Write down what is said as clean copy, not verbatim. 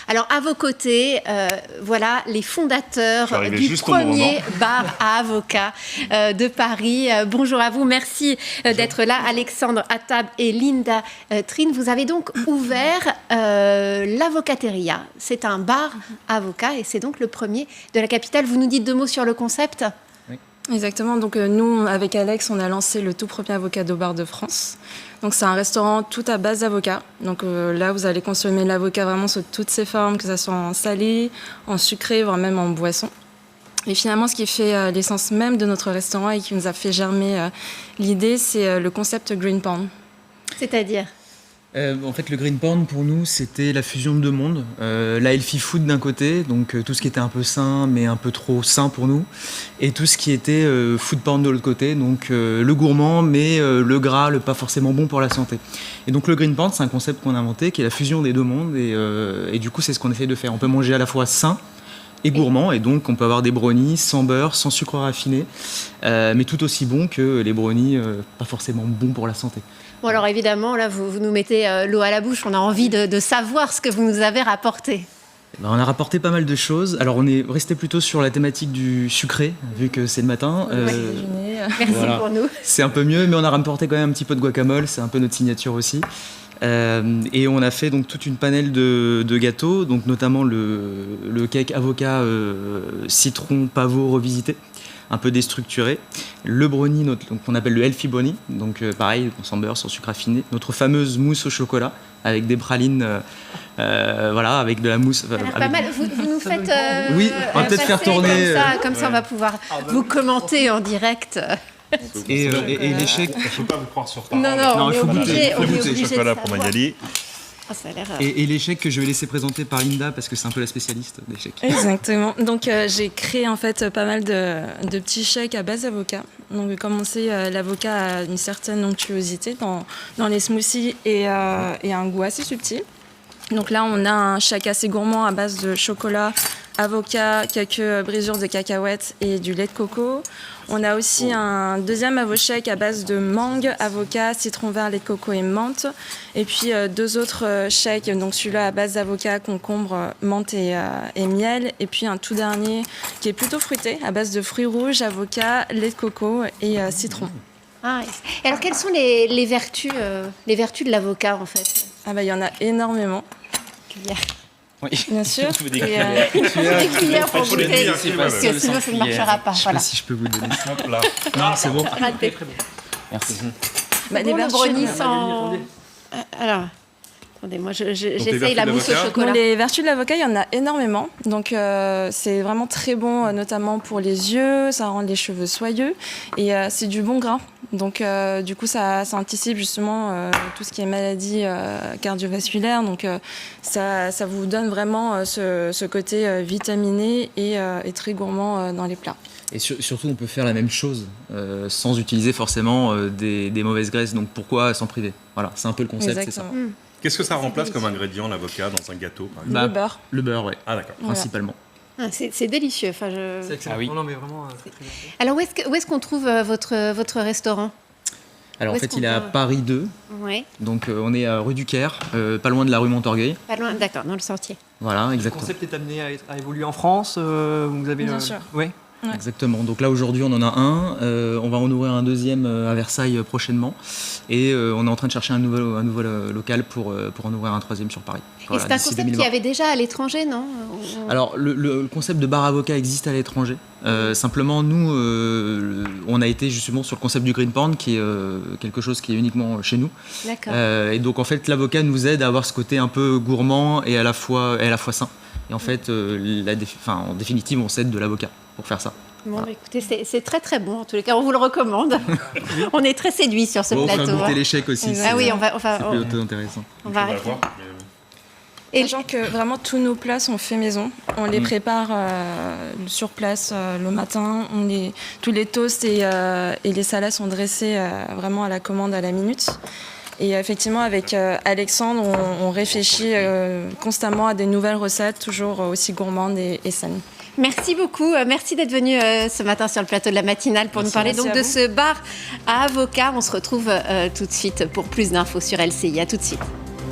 Alors, à vos côtés, voilà les fondateurs du premier bar à avocats de Paris. Bonjour à vous, merci d'être là. Alexandre Attab et Linda Trine, vous avez donc ouvert l'Avocateria. C'est un bar à avocats et c'est donc le premier de la capitale. Vous nous dites 2 mots sur le concept ? Exactement. Donc nous, avec Alex, on a lancé le tout premier avocado bar de France. Donc c'est un restaurant tout à base d'avocat. Donc là, vous allez consommer l'avocat vraiment sous toutes ses formes, que ce soit en salé, en sucré, voire même en boisson. Et finalement, ce qui fait l'essence même de notre restaurant et qui nous a fait germer l'idée, c'est le concept green porn. C'est-à-dire ? En fait, le green porn, pour nous, c'était la fusion de 2 mondes. La healthy food d'un côté, donc tout ce qui était un peu sain, mais un peu trop sain pour nous. Et tout ce qui était food porn de l'autre côté, donc le gourmand, mais le gras, le pas forcément bon pour la santé. Et donc le green porn, c'est un concept qu'on a inventé, qui est la fusion des 2 mondes. Et du coup, c'est ce qu'on essaie de faire. On peut manger à la fois sain et gourmand, et donc on peut avoir des brownies sans beurre, sans sucre raffiné, mais tout aussi bons que les brownies pas forcément bons pour la santé. Bon, alors évidemment, là, vous nous mettez l'eau à la bouche. On a envie de savoir ce que vous nous avez rapporté. On a rapporté pas mal de choses. Alors, on est resté plutôt sur la thématique du sucré, vu que c'est le matin. Merci voilà. Pour nous. C'est un peu mieux, mais on a rapporté quand même un petit peu de guacamole. C'est un peu notre signature aussi. Et on a fait donc toute une panelle de gâteaux, donc notamment le cake avocat citron pavot revisité, un peu déstructuré. Le brownie, qu'on appelle le healthy brownie, donc pareil, sans beurre, sans sucre raffiné. Notre fameuse mousse au chocolat, avec des pralines, voilà, avec de la mousse. Pas mal. Vous nous faites. Oui, on va peut-être faire tourner. Comme ça, on va pouvoir vous commenter en direct. Et l'échec. Il ne faut pas vous croire sur parole. Non, il faut goûter. Il faut goûter chocolat pour Magali. Et l'échec que je vais laisser présenter par Linda, parce que c'est un peu la spécialiste d'échecs. Exactement. Donc j'ai créé en fait pas mal de petits shakes à base d'avocat. Donc comme on sait, l'avocat a une certaine onctuosité dans les smoothies et un goût assez subtil. Donc là, on a un shake assez gourmand à base de chocolat, avocat, quelques brisures de cacahuètes et du lait de coco. On a aussi un deuxième avoshake à base de mangue, avocat, citron vert, lait de coco et menthe. Et puis 2 autres shakes, donc celui-là à base d'avocat, concombre, menthe et miel. Et puis un tout dernier qui est plutôt fruité, à base de fruits rouges, avocat, lait de coco et citron. Ah, et alors quelles sont les vertus de l'avocat en fait ? Ah bah il y en a énormément. Oui. Bien sûr. Des cuillères pour goûter, parce que sinon ça ne marchera pas. Je ne sais pas si je peux vous donner ça. Là. Non, c'est bon. Merci. Les brownies sans... Alors... Attendez, moi j'essaye la mousse au chocolat. Les vertus de l'avocat, il y en a énormément. Donc c'est vraiment très bon, notamment pour les yeux, ça rend les cheveux soyeux et c'est du bon gras. Donc du coup ça anticipe justement tout ce qui est maladie cardiovasculaire. Donc ça vous donne vraiment ce côté vitaminé et très gourmand dans les plats. Et surtout, on peut faire la même chose sans utiliser forcément des mauvaises graisses. Donc pourquoi s'en priver ? Voilà, c'est un peu le concept, Exactement. c'est ça. Qu'est-ce que ça remplace comme ingrédient, l'avocat, dans un gâteau par exemple ? Le beurre. Le beurre, oui. Ah d'accord. Principalement. C'est délicieux. Enfin, C'est excellent. Ah oui. Non, mais vraiment, c'est très bien. Alors, où est-ce qu'on trouve votre restaurant ? Alors en fait, il est à Paris 2. Oui. Donc on est à rue du Caire, pas loin de la rue Montorgueil. Pas loin, d'accord, dans le sentier. Voilà, Le exactement. concept est amené à évoluer en France. Vous avez Bien sûr. Oui. Ouais. Exactement. Donc là aujourd'hui on en a un. On va en ouvrir un deuxième à Versailles prochainement. Et on est en train de chercher un nouveau local pour en ouvrir un troisième sur Paris. Voilà, et c'est un concept qu'il y avait déjà à l'étranger, non ? Alors le concept de bar avocat existe à l'étranger. Simplement nous on a été justement sur le concept du green porn qui est quelque chose qui est uniquement chez nous. D'accord. Et donc en fait l'avocat nous aide à avoir ce côté un peu gourmand et à la fois sain. Et en fait en définitive on s'aide de l'avocat pour faire ça. Bon, voilà. Écoutez, c'est très très bon. En tous les cas, on vous le recommande. On est très séduits sur ce plateau. On va goûter l'échec aussi. Ah oui, c'est plutôt intéressant. On va arrêter. Et sachant que vraiment tous nos plats sont faits maison, on les prépare sur place le matin, tous les toasts et les salades sont dressés vraiment à la commande à la minute. Et effectivement, avec Alexandre, on réfléchit constamment à des nouvelles recettes, toujours aussi gourmandes et saines. Merci beaucoup. Merci d'être venu ce matin sur le plateau de la matinale pour nous parler donc de ce bar à avocats. On se retrouve tout de suite pour plus d'infos sur LCI. À tout de suite.